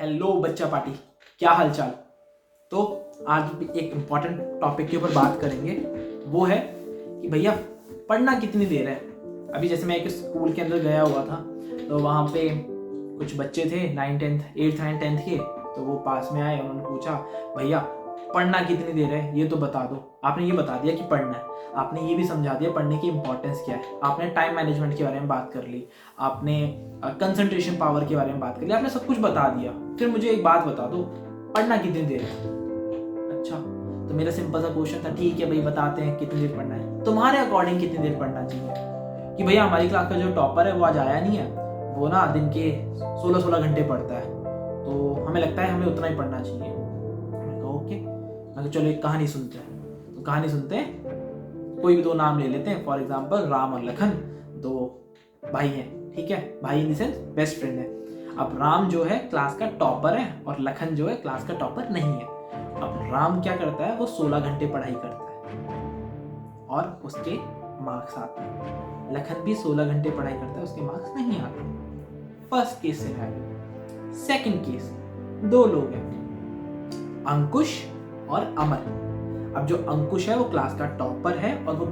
Hello बच्चा party, क्या हालचाल। तो आज भी एक इम्पॉर्टेंट टॉपिक के ऊपर बात करेंगे। वो है कि भैया पढ़ना कितनी देर है। अभी जैसे मैं एक स्कूल के अंदर गया हुआ था, तो वहाँ पे कुछ बच्चे थे 8th 9th 10th के। तो वो पास में आए, उन्होंने पूछा भैया पढ़ना कितनी देर है, ये तो बता दो। आपने ये बता दिया कि पढ़ना है, आपने ये भी समझा दिया पढ़ने की इंपॉर्टेंस क्या है, आपने टाइम मैनेजमेंट के बारे में बात कर ली, आपने कंसंट्रेशन पावर के बारे में बात कर ली, आपने सब कुछ बता दिया। फिर मुझे एक बात बता दो, पढ़ना कितनी देर है। अच्छा, तो मेरा सिंपल सा क्वेश्चन था, ठीक है भाई बताते हैं कितनी देर पढ़ना है। तुम्हारे अकॉर्डिंग कितनी देर पढ़ना चाहिए। कि भैया हमारी क्लास का जो टॉपर है वो आज आया नहीं है, वो ना दिन के 16-16 घंटे पढ़ता है, तो हमें लगता है हमें उतना ही पढ़ना चाहिए। मैंने कहा ओके। मैं चलो एक कहानी सुनते हैं। तो कहानी सुनते हैं, कोई भी दो नाम ले लेते हैं। फॉर एग्जाम्पल राम और लखन दो भाई हैं, ठीक है, भाई in the sense best friend है। अब राम जो है क्लास का टॉपर है और लखन जो है क्लास का टॉपर नहीं है। अब राम क्या करता है, वो 16 घंटे पढ़ाई करता है और उसके मार्क्स आते हैं। लखन भी 16 घंटे पढ़ाई करता है, उसके मार्क्स नहीं आते। First case scenario. Second case, दो लोग हैं, अंकुश और अमर। अब जो अंकुश है वो क्लास का टॉपर है और वो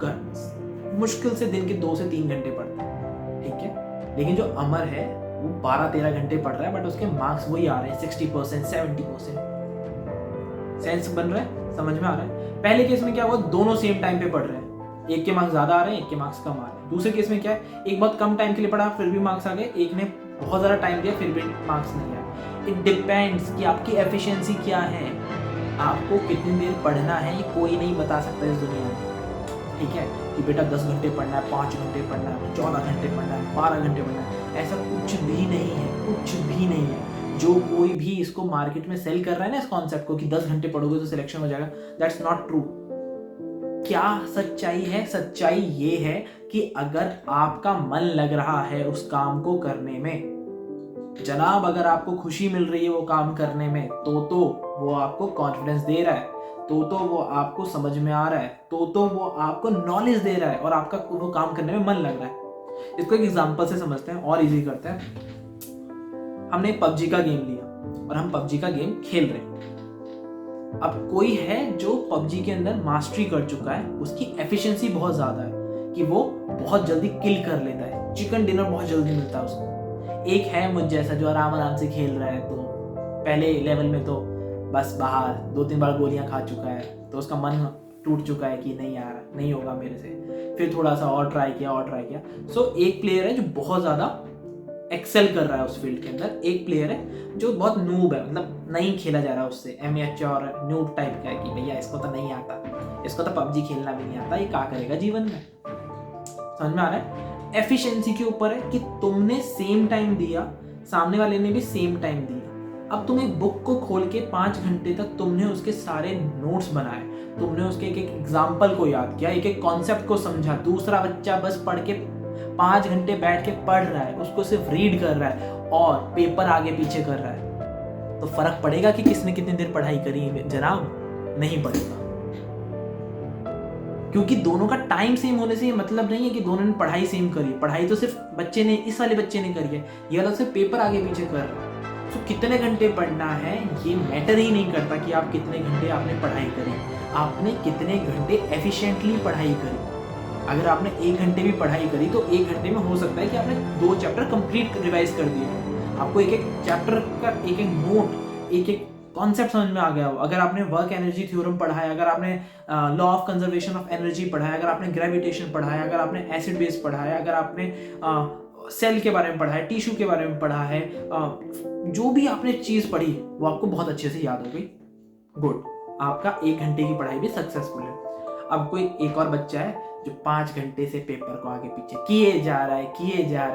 मुश्किल से दिन के 2 से 3 घंटे पढ़ता है, ठीक है। लेकिन जो अमर है वो 12-13 घंटे पढ़ रहा है, बट उसके मार्क्स वही आ रहे हैं 60% 70%। सेंस बन रहा है, समझ में आ रहा है। पहले केस में क्या हुआ, दोनों सेम टाइम पे पढ़ रहे हैं, एक के मार्क्स ज्यादा आ रहे हैं, एक के मार्क्स कम आ रहे हैं। दूसरे केस में क्या है, एक बहुत कम टाइम के लिए पढ़ा फिर भी मार्क्स आ गए, एक ने बहुत ज्यादा टाइम दिया फिर भी मार्क्स नहीं आए। इट डिपेंड्स कि आपकी एफिशिएंसी क्या है, आपको कितनी देर पढ़ना है ये कोई नहीं बता सकता इस दुनिया में, ठीक है। कि बेटा 10 घंटे पढ़ना है, 5 घंटे पढ़ना है, 14 घंटे पढ़ना है, 12 घंटे पढ़ना है, ऐसा कुछ भी नहीं है, कुछ भी नहीं है। जो कोई भी इसको मार्केट में सेल कर रहा है ना इस कॉन्सेप्ट को कि 10 घंटे पढ़ोगे तो सिलेक्शन हो जाएगा, दैट्स नॉट ट्रू। क्या सच्चाई है, सच्चाई ये है कि अगर आपका मन लग रहा है उस काम को करने में, जनाब अगर आपको खुशी मिल रही है वो काम करने में, तो वो आपको कॉन्फिडेंस दे रहा है, तो वो आपको समझ में आ रहा है, तो वो आपको नॉलेज दे रहा है और आपका वो काम करने में मन लग रहा है। इसको एक एग्जांपल से समझते हैं और इजी करते हैं। हमने एक पबजी का गेम लिया और हम पबजी का गेम खेल रहे हैं। अब कोई है जो पबजी के अंदर मास्टरी कर चुका है, उसकी एफिशिएंसी बहुत ज्यादा है कि वो बहुत जल्दी किल कर लेता है, चिकन डिनर बहुत जल्दी मिलता है उसको। एक है मुझ जैसा जो आराम आराम से खेल रहा है, तो पहले लेवल में तो बस बाहर 2-3 बार गोलियां खा चुका है, तो उसका मन टूट चुका है कि नहीं यार नहीं होगा मेरे से। फिर थोड़ा सा और ट्राई किया। सो एक प्लेयर है जो बहुत ज्यादा एक्सेल कर रहा है उस फील्ड के अंदर, एक प्लेयर है जो बहुत नूब है, मतलब नहीं खेला जा रहा उससे, एमेच्योर नूब टाइप का है कि भैया इसको तो नहीं आता, इसको तो पबजी खेलना भी नहीं आता, ये क्या करेगा जीवन में। समझ में आ रहा है। एफिशिएंसी के ऊपर है कि तुमने सेम टाइम दिया, सामने वाले ने भी सेम टाइम दिया। अब तुम एक बुक को खोल के 5 घंटे तक तुमने उसके सारे नोट्स बनाए, तुमने उसके एक एक एग्जाम्पल को याद किया, एक एक कॉन्सेप्ट को समझा। दूसरा बच्चा बस पढ़ के 5 घंटे बैठ के पढ़ रहा है, उसको सिर्फ रीड कर रहा है और पेपर आगे पीछे कर रहा है, तो फर्क पड़ेगा कि किसने कितनी देर पढ़ाई करी है जनाब? नहीं पड़ेगा, क्योंकि दोनों का टाइम सेम होने से ये मतलब नहीं है कि दोनों ने पढ़ाई सेम करी। पढ़ाई तो सिर्फ बच्चे ने, इस वाले बच्चे ने करी है, ये वाला सिर्फ पेपर आगे पीछे कर रहा है। तो कितने घंटे पढ़ना है ये मैटर ही नहीं करता कि आप कितने घंटे आपने पढ़ाई करी, आपने कितने घंटे एफिशिएंटली पढ़ाई करी। अगर आपने 1 घंटे भी पढ़ाई करी तो 1 घंटे में हो सकता है कि आपने 2 चैप्टर कंप्लीट रिवाइज कर दिए, आपको एक एक चैप्टर का एक एक नोट, एक एक कॉन्सेप्ट समझ में आ गया हो। अगर आपने वर्क एनर्जी थ्योरम पढ़ा है, अगर आपने law of conservation of energy पढ़ा है, अगर आपने ग्रेविटेशन पढ़ा है, अगर आपने एसिड बेस पढ़ा है, अगर आपने सेल के बारे में पढ़ा है, टिश्यू के बारे में पढ़ा है, जो भी आपने चीज पढ़ी वो आपको बहुत अच्छे से याद हो गई, गुड, आपका 1 घंटे की पढ़ाई भी सक्सेसफुल है। अब कोई एक और बच्चा है जो 5 घंटे से पेपर को आगे पीछे किए जा रहा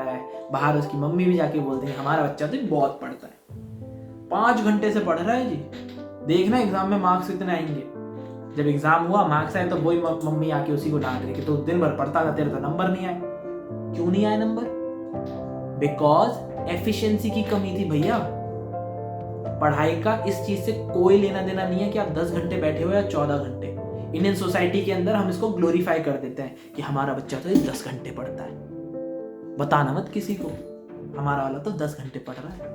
है, बाहर उसकी मम्मी भी जाके बोलते हैं हमारा बच्चा तो बहुत पढ़ता है, 5 घंटे से पढ़ रहा है जी, देखना एग्जाम में मार्क्स कितने आएंगे। जब एग्जाम हुआ मार्क्स आए तो वही मम्मी आके उसी को डांट रही कि तो दिन भर पढ़ता था, तेरे तो नंबर नहीं आए। क्यों नहीं आए नंबर? बिकॉज एफिशिएंसी की कमी थी भैया। पढ़ाई का इस चीज से कोई लेना देना नहीं है कि आप 10 घंटे बैठे हो या 14 घंटे। इंडियन सोसाइटी के अंदर हम इसको ग्लोरीफाई कर देते हैं कि हमारा बच्चा तो 10 घंटे पढ़ता है। बताना मत किसी को, हमारा वाला तो 10 घंटे पढ़ रहा है।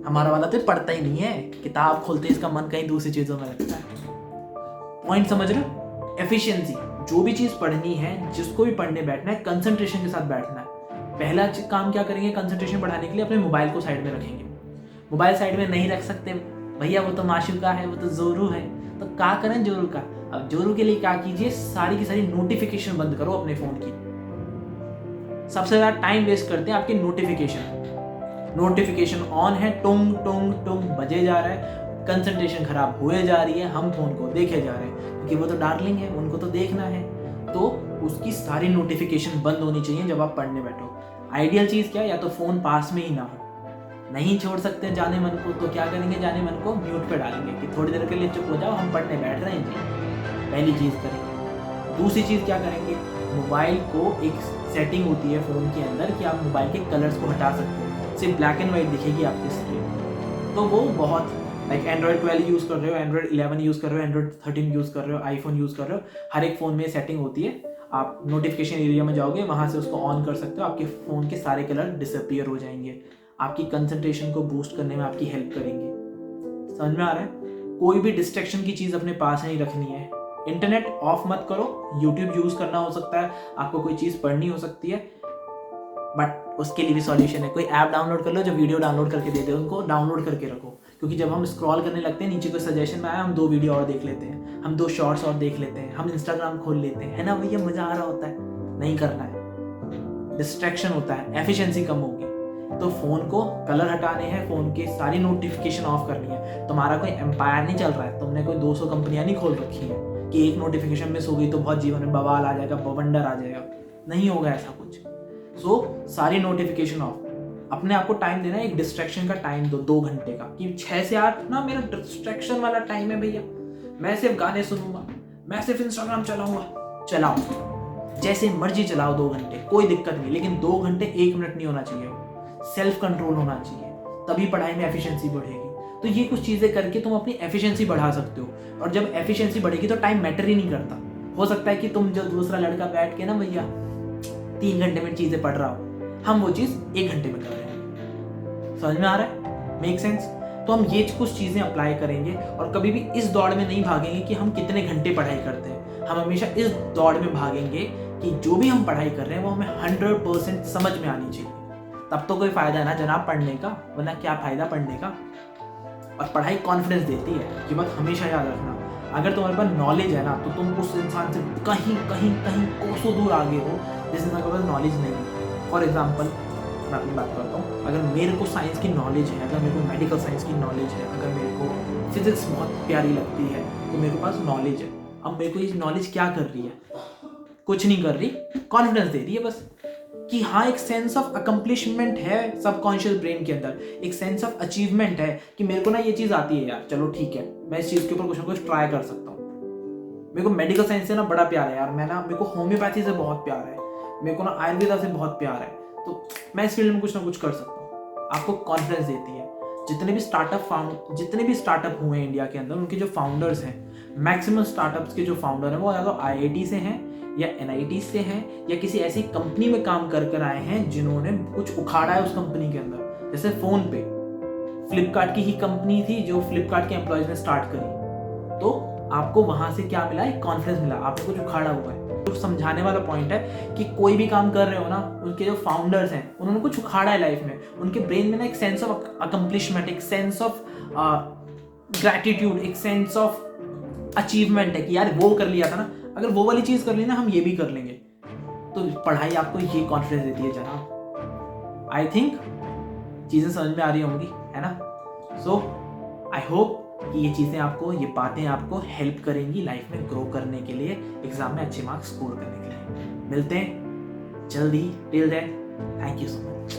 हमारा वाला तो पढ़ता ही नहीं है, किताब खोलते इसका मन कहीं दूसरी चीज़ों में लगता है। पॉइंट समझ रहे हो? एफिशिएंसी, जो भी चीज़ पढ़नी है, जिसको भी पढ़ने बैठना है, कंसंट्रेशन के साथ बैठना है। पहला काम क्या करेंगे कंसंट्रेशन बढ़ाने के लिए, अपने मोबाइल को साइड में रखेंगे। मोबाइल साइड में नहीं रख सकते भैया, वो तो माशूका है, वो तो जोरू है, तो क्या करें जोरू का। अब जोरू के लिए क्या कीजिए, सारी की सारी नोटिफिकेशन बंद करो अपने फ़ोन की। सबसे ज़्यादा टाइम वेस्ट करते हैं आपकी नोटिफिकेशन ऑन है, टुंग टुंग टुंग बजे जा रहा है, कंसंट्रेशन खराब हुए जा रही है, हम फ़ोन को देखे जा रहे हैं क्योंकि वो तो डार्लिंग है, उनको तो देखना है। तो उसकी सारी नोटिफिकेशन बंद होनी चाहिए जब आप पढ़ने बैठो। आइडियल चीज़ क्या है, या तो फ़ोन पास में ही ना हो, नहीं छोड़ सकते जाने मन को, तो क्या करेंगे, जाने मन को म्यूट पे डालेंगे कि थोड़ी देर के लिए चुप हो जाओ, हम पढ़ने बैठ रहे हैं जी। पहली चीज़ करेंगे। दूसरी चीज़ क्या करेंगे, मोबाइल को एक सेटिंग होती है फ़ोन के अंदर कि आप मोबाइल के कलर्स को हटा सकते हो, सिर्फ ब्लैक एंड वाइट दिखेगी आपकी स्क्रीन। तो वो बहुत लाइक एंड्रॉयड 12 यूज़ कर रहे हो, एंड्रॉयड 11 यूज़ कर रहे हो, एंड्रॉयड 13 यूज़ कर रहे हो, आईफोन यूज़ कर रहे हो, हर एक फ़ोन में सेटिंग होती है। आप नोटिफिकेशन एरिया में जाओगे, वहाँ से उसको ऑन कर सकते हो, आपके फ़ोन के सारे कलर डिसअपीयर हो जाएंगे, आपकी कंसंट्रेशन को बूस्ट करने में आपकी हेल्प करेंगे। समझ में आ रहा है? कोई भी डिस्ट्रैक्शन की चीज़ अपने पास नहीं रखनी है। इंटरनेट ऑफ मत करो, यूट्यूब यूज़ करना हो सकता है, आपको कोई चीज़ पढ़नी हो सकती है, बट उसके लिए भी सॉल्यूशन है। कोई ऐप डाउनलोड कर लो जो वीडियो डाउनलोड करके दे दे, उनको डाउनलोड करके रखो, क्योंकि जब हम स्क्रॉल करने लगते हैं, नीचे कोई सजेशन में आया, हम 2 वीडियो और देख लेते हैं, हम 2 शॉर्ट्स और देख लेते हैं, हम इंस्टाग्राम खोल लेते हैं, है ना भैया, मज़ा आ रहा होता है। नहीं करना है, डिस्ट्रैक्शन होता है, एफिशिएंसी कम होगी। तो फ़ोन को कलर हटाने हैं, फ़ोन की सारी नोटिफिकेशन ऑफ करनी है। तुम्हारा कोई एम्पायर नहीं चल रहा है, तुमने कोई 200 कंपनियां नहीं खोल रखी है कि एक नोटिफिकेशन मिस हो गई तो बहुत जीवन में बवाल आ जाएगा, बवंडर आ जाएगा। नहीं होगा ऐसा कुछ। सो सारी नोटिफिकेशन ऑफ। अपने आप को टाइम देना, एक डिस्ट्रैक्शन का टाइम दो 2 घंटे का, कि 6 से 8 ना मेरा डिस्ट्रैक्शन वाला टाइम है भैया, मैं सिर्फ गाने सुनूंगा, मैं सिर्फ इंस्टाग्राम चलाऊंगा। चलाओ, जैसे मर्जी चलाओ 2 घंटे, कोई दिक्कत नहीं, लेकिन 2 घंटे 1 मिनट नहीं होना चाहिए। सेल्फ कंट्रोल होना चाहिए, तभी पढ़ाई में एफिशिएंसी बढ़ेगी। तो ये कुछ चीज़ें करके तुम अपनी एफिशिएंसी बढ़ा सकते हो, और जब एफिशिएंसी बढ़ेगी तो टाइम मैटर ही नहीं करता। हो सकता है कि तुम जो दूसरा लड़का बैठ के ना भैया 3 घंटे में चीज़ें पढ़ रहा हो, हम वो चीज़ 1 घंटे में कर रहे हैं। समझ में आ रहा है? Make sense? तो हम ये कुछ चीज़ें अप्लाई करेंगे, और कभी भी इस दौड़ में नहीं भागेंगे कि हम कितने घंटे पढ़ाई करते हैं। हम हमेशा इस दौड़ में भागेंगे कि जो भी हम पढ़ाई कर रहे हैं वो हमें 100% समझ में आनी चाहिए। तब तो कोई फ़ायदा है ना जनाब पढ़ने का, वरना क्या फ़ायदा पढ़ने का। और पढ़ाई कॉन्फिडेंस देती है, ये बात हमेशा याद रखना। अगर तुम्हारे पास नॉलेज है ना, तो तुम उस इंसान से कहीं कहीं कहीं कोसों दूर आगे हो जिस इंसान के पास नॉलेज नहीं है। फॉर एग्जाम्पल, मैं अपनी बात करता हूँ, अगर मेरे को साइंस की नॉलेज है, अगर मेरे को मेडिकल साइंस की नॉलेज है, अगर मेरे को फिजिक्स बहुत प्यारी लगती है, तो मेरे पास नॉलेज है। अब मेरे को ये नॉलेज क्या कर रही है? कुछ नहीं कर रही, कॉन्फिडेंस दे रही है बस, कि हाँ एक सेंस ऑफ अकम्पलिशमेंट है सबकॉन्शियस ब्रेन के अंदर, एक सेंस ऑफ अचीवमेंट है कि मेरे को ना ये चीज़ आती है यार, चलो ठीक है, मैं इस चीज़ के ऊपर कुछ ना कुछ ट्राई कर सकता हूँ। मेरे को मेडिकल साइंस से ना बड़ा प्यार है यार, मेरे को होम्योपैथी से बहुत प्यार है, मेरे को ना आयुर्वेदा से बहुत प्यार है, तो मैं इस फील्ड में कुछ ना कुछ कर सकता हूँ। आपको कॉन्फिडेंस देती है। जितने भी स्टार्टअप हुए हैं इंडिया के अंदर, उनके जो फाउंडर्स हैं, मैक्सिमम स्टार्टअप्स के जो फाउंडर हैं वो या तो IIT से हैं, या NIT से हैं, या किसी ऐसी कंपनी में काम कर आए हैं जिन्होंने कुछ उखाड़ा है उस कंपनी के अंदर। जैसे फोन पे फ्लिपकार्ट की ही कंपनी थी जो फ्लिपकार्ट के एम्प्लॉयज ने स्टार्ट करी, तो आपको वहां से क्या मिला, एक कॉन्फिडेंस मिला, आपने कुछ उखाड़ा हुआ है। तो समझाने वाला पॉइंट है कि कोई भी काम कर रहे हो ना, उनके जो फाउंडर्स हैं उन्होंने कुछ उखाड़ा है लाइफ में, उनके ब्रेन में ना एक सेंस ऑफ अकम्पलिशमेंट, एक सेंस ऑफ ग्रैटिट्यूड, एक सेंस ऑफ अचीवमेंट है कि यार वो कर लिया था ना, अगर वो वाली चीज़ कर ली ना, हम ये भी कर लेंगे। तो पढ़ाई आपको ये कॉन्फिडेंस देती है जनाब। आई थिंक चीज़ें समझ में आ रही होंगी, है ना? सो आई होप कि ये चीज़ें आपको, ये बातें आपको हेल्प करेंगी लाइफ में ग्रो करने के लिए, एग्जाम में अच्छे मार्क्स स्कोर करने के लिए। मिलते हैं जल्दी। Till then, thank you so much.